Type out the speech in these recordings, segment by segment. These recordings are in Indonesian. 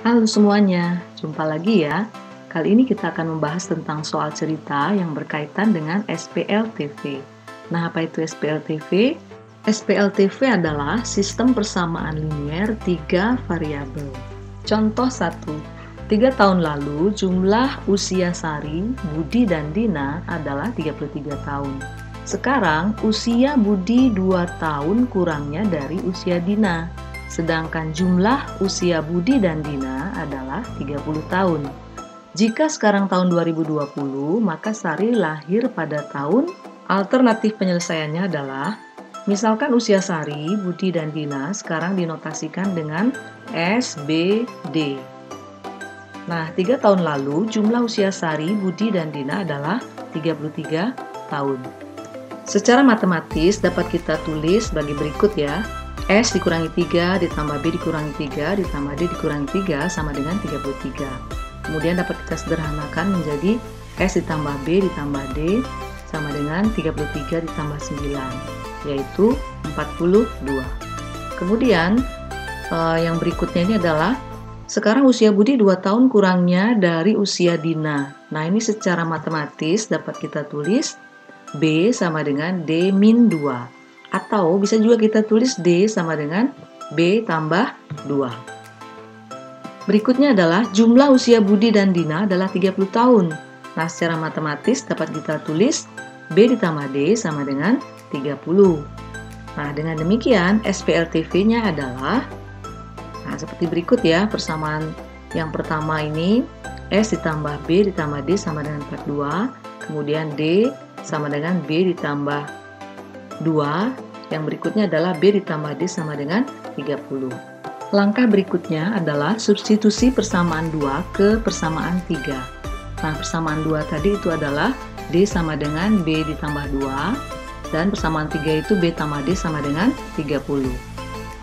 Halo semuanya, jumpa lagi ya. Kali ini kita akan membahas tentang soal cerita yang berkaitan dengan SPLTV. Nah, apa itu SPLTV? SPLTV adalah sistem persamaan linier 3 variabel. Contoh 1. 3 tahun lalu jumlah usia Sari, Budi, dan Dina adalah 33 tahun. Sekarang usia Budi 2 tahun kurangnya dari usia Dina. Sedangkan jumlah usia Budi dan Dina adalah 30 tahun. Jika sekarang tahun 2020, maka Sari lahir pada tahun. Alternatif penyelesaiannya adalah, misalkan usia Sari, Budi, dan Dina sekarang dinotasikan dengan S, B, D. Nah, 3 tahun lalu jumlah usia Sari, Budi, dan Dina adalah 33 tahun. Secara matematis dapat kita tulis bagi berikut ya. S dikurangi 3 ditambah B dikurangi 3 ditambah D dikurangi 3 sama dengan 33. Kemudian dapat kita sederhanakan menjadi S ditambah B ditambah D sama dengan 33 ditambah 9, yaitu 42. Kemudian yang berikutnya ini adalah, sekarang usia Budi 2 tahun kurangnya dari usia Dina. Nah, ini secara matematis dapat kita tulis B sama dengan D min 2. Atau bisa juga kita tulis D sama dengan B tambah 2. Berikutnya adalah jumlah usia Budi dan Dina adalah 30 tahun. Nah, secara matematis dapat kita tulis B ditambah D sama dengan 30. Nah, dengan demikian SPLTV-nya adalah, seperti berikut ya. Persamaan yang pertama ini S ditambah B ditambah D sama dengan 42. Kemudian D sama dengan B ditambah 2, yang berikutnya adalah B ditambah D sama dengan 30. Langkah berikutnya adalah substitusi persamaan 2 ke persamaan 3. Nah, persamaan 2 tadi itu adalah D sama dengan B ditambah 2, dan persamaan 3 itu B tambah D sama dengan 30.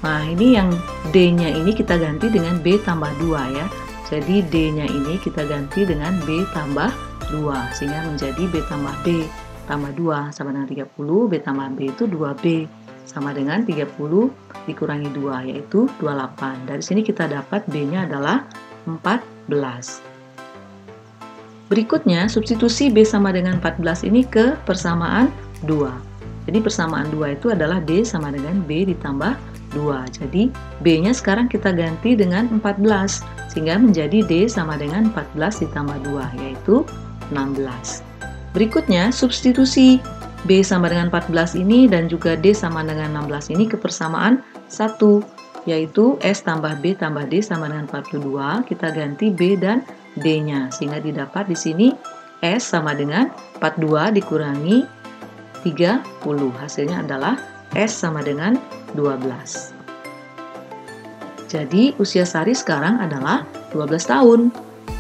Nah, ini yang D-nya ini kita ganti dengan B tambah 2 ya. Jadi D-nya ini kita ganti dengan B tambah 2, sehingga menjadi B tambah B tambah 2 sama dengan 30, B tambah B itu 2B sama dengan 30 dikurangi 2, yaitu 28. Dari sini kita dapat B-nya adalah 14. Berikutnya, substitusi B sama dengan 14 ini ke persamaan 2. Jadi persamaan 2 itu adalah D sama dengan B ditambah 2. Jadi B-nya sekarang kita ganti dengan 14, sehingga menjadi D sama dengan 14 ditambah 2, yaitu 16. Berikutnya, substitusi B sama dengan 14 ini dan juga D sama dengan 16 ini ke persamaan 1, yaitu S tambah B tambah D sama dengan 42. Kita ganti B dan D-nya, sehingga didapat di sini S sama dengan 42 dikurangi 30. Hasilnya adalah S sama dengan 12. Jadi, usia Sari sekarang adalah 12 tahun.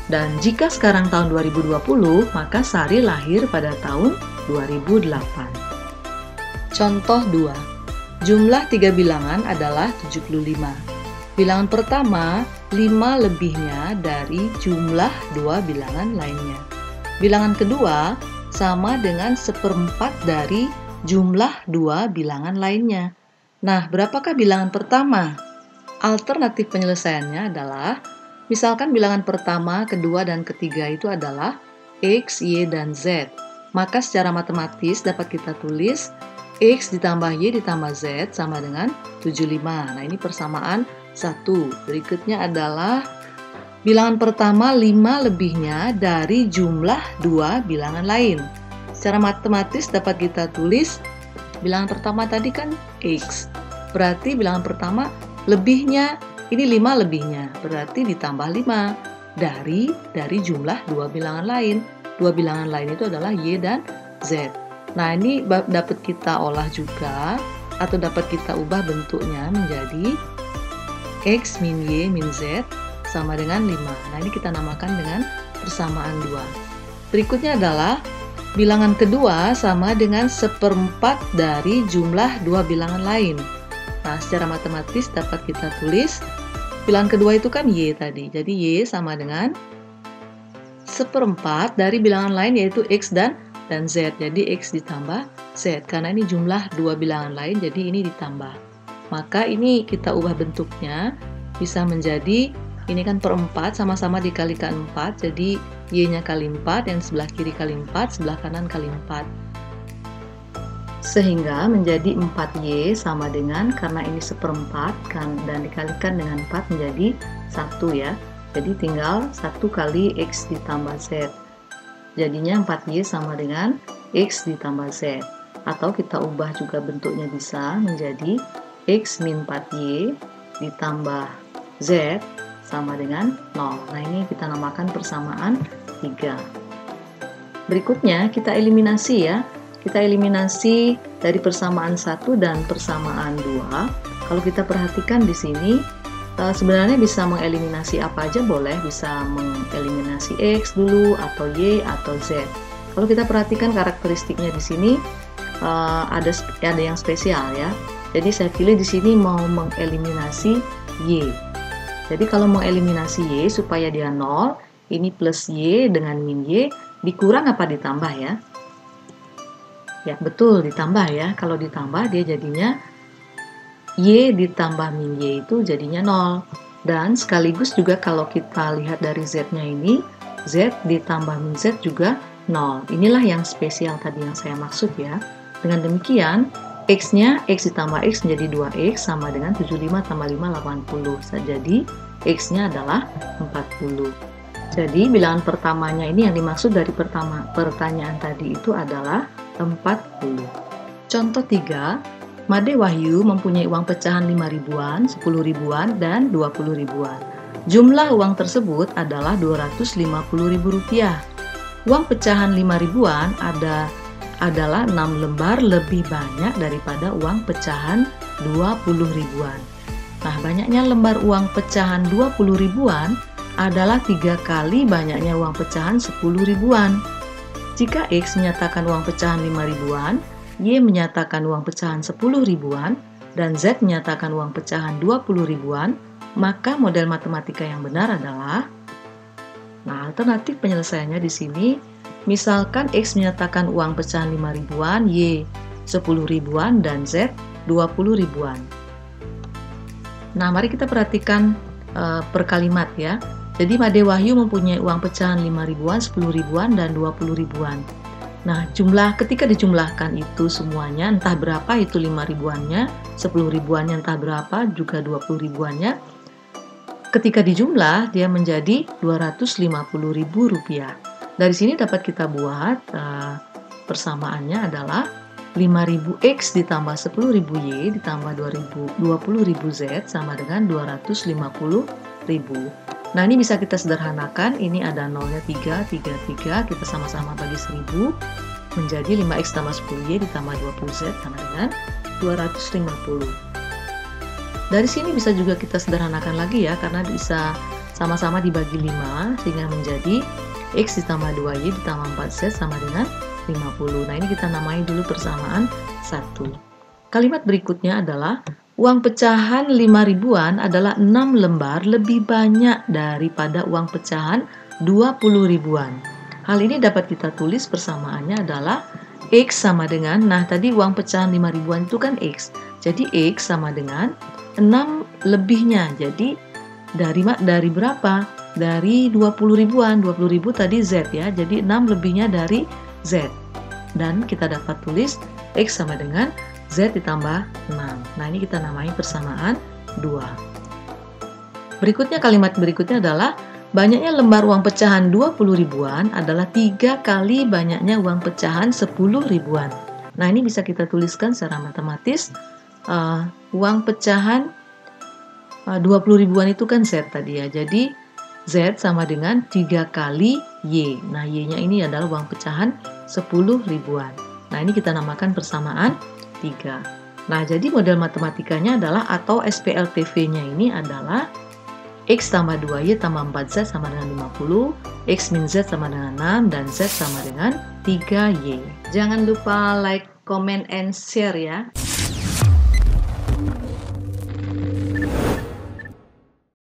Dan jika sekarang tahun 2020, maka Sari lahir pada tahun 2008. Contoh 2. Jumlah 3 bilangan adalah 75. Bilangan pertama, 5 lebihnya dari jumlah 2 bilangan lainnya. Bilangan kedua, sama dengan 1/4 dari jumlah 2 bilangan lainnya. Nah, berapakah bilangan pertama? Alternatif penyelesaiannya adalah, misalkan bilangan pertama, kedua, dan ketiga itu adalah X, Y, dan Z. Maka secara matematis dapat kita tulis X ditambah Y ditambah Z sama dengan 75. Nah, ini persamaan 1. Berikutnya adalah bilangan pertama 5 lebihnya dari jumlah 2 bilangan lain. Secara matematis dapat kita tulis bilangan pertama tadi kan X. Berarti bilangan pertama lebihnya ini 5 lebihnya, berarti ditambah 5 dari jumlah 2 bilangan lain. 2 bilangan lain itu adalah Y dan Z. Nah, ini dapat kita olah juga, atau dapat kita ubah bentuknya menjadi X min Y min Z sama dengan 5. Nah, ini kita namakan dengan persamaan 2. Berikutnya adalah bilangan kedua sama dengan 1/4 dari jumlah 2 bilangan lain. Nah, secara matematis dapat kita tulis bilangan kedua itu kan Y tadi. Jadi Y sama dengan 1/4 dari bilangan lain, yaitu X dan Z. Jadi X ditambah Z. Karena ini jumlah 2 bilangan lain, jadi ini ditambah. Maka ini kita ubah bentuknya bisa menjadi Ini kan per 4, sama-sama dikalikan 4, jadi Y-nya kali 4, yang sebelah kiri kali 4, sebelah kanan kali 4. Sehingga menjadi 4Y sama dengan, karena ini seperempat kan, dan dikalikan dengan 4 menjadi 1 ya. Jadi tinggal 1 kali X ditambah Z. Jadinya 4Y sama dengan X ditambah Z. Atau kita ubah juga bentuknya bisa menjadi X min 4Y ditambah Z sama dengan 0. Nah, ini kita namakan persamaan 3. Berikutnya kita eliminasi ya. Kita eliminasi dari persamaan 1 dan persamaan 2. Kalau kita perhatikan di sini, sebenarnya bisa mengeliminasi apa aja boleh. Bisa mengeliminasi X dulu, atau Y, atau Z. Kalau kita perhatikan karakteristiknya di sini, ada yang spesial ya. Jadi saya pilih di sini mau mengeliminasi Y. Jadi kalau mengeliminasi Y supaya dia 0, ini plus Y dengan min Y, dikurang apa ditambah ya? Ya betul, ditambah ya. Kalau ditambah dia jadinya Y ditambah min Y itu jadinya 0. Dan sekaligus juga kalau kita lihat dari Z-nya ini, Z ditambah min Z juga 0. Inilah yang spesial tadi yang saya maksud ya. Dengan demikian, X-nya X ditambah X menjadi 2X sama dengan 75 tambah 5, 80. Jadi, X-nya adalah 40. Jadi, bilangan pertamanya ini yang dimaksud dari pertanyaan tadi itu adalah 40. Contoh 3, Made Wahyu mempunyai uang pecahan 5 ribuan, 10 ribuan, dan 20 ribuan. Jumlah uang tersebut adalah Rp250.000. Uang pecahan 5 ribuan adalah 6 lembar lebih banyak daripada uang pecahan 20 ribuan. Nah, banyaknya lembar uang pecahan 20 ribuan adalah 3 kali banyaknya uang pecahan 10 ribuan. Jika X menyatakan uang pecahan 5 ribuan, Y menyatakan uang pecahan 10 ribuan, dan Z menyatakan uang pecahan 20 ribuan, maka model matematika yang benar adalah, nah, alternatif penyelesaiannya di sini, misalkan X menyatakan uang pecahan 5 ribuan, Y 10 ribuan, dan Z 20 ribuan. Nah, mari kita perhatikan per kalimat ya. Jadi, Made Wahyu mempunyai uang pecahan 5 ribuan, 10 ribuan, dan 20 ribuan. Nah, ketika dijumlahkan itu semuanya, entah berapa itu 5 ribuannya, 10 ribuannya entah berapa, juga 20 ribuannya, ketika dijumlah, dia menjadi Rp250.000. Dari sini dapat kita buat persamaannya adalah 5.000X ditambah 10.000Y ditambah 20.000Z sama dengan 250.000. Nah, ini bisa kita sederhanakan. Ini ada nolnya 3, kita sama-sama bagi 1000 menjadi 5X tambah 10Y ditambah 20Z sama dengan 250. Dari sini bisa juga kita sederhanakan lagi ya, karena bisa sama-sama dibagi 5 sehingga menjadi X ditambah 2Y ditambah 4Z sama dengan 50. Nah, ini kita namai dulu persamaan 1. Kalimat berikutnya adalah uang pecahan 5 ribuan adalah 6 lembar lebih banyak daripada uang pecahan 20 ribuan. Hal ini dapat kita tulis persamaannya adalah X sama dengan, nah tadi uang pecahan 5 ribuan itu kan X. Jadi X sama dengan 6 lebihnya. Jadi dari berapa? Dari 20 ribuan. 20 ribu tadi Z ya. Jadi 6 lebihnya dari Z. Dan kita dapat tulis X sama dengan Z ditambah 6. Nah, ini kita namai persamaan 2. Berikutnya, kalimat berikutnya adalah banyaknya lembar uang pecahan 20 ribuan adalah 3 kali banyaknya uang pecahan 10 ribuan. Nah, ini bisa kita tuliskan secara matematis. Uang pecahan 20 ribuan itu kan Z tadi ya. Jadi Z sama dengan 3 kali Y. Nah, Y-nya ini adalah uang pecahan 10 ribuan. Nah, ini kita namakan persamaan 3. Nah, jadi model matematikanya adalah, atau SPLTV-nya ini adalah X tambah 2Y tambah 4Z sama dengan 50, X min Z sama dengan 6, dan Z sama dengan 3Y. Jangan lupa like, comment, and share ya.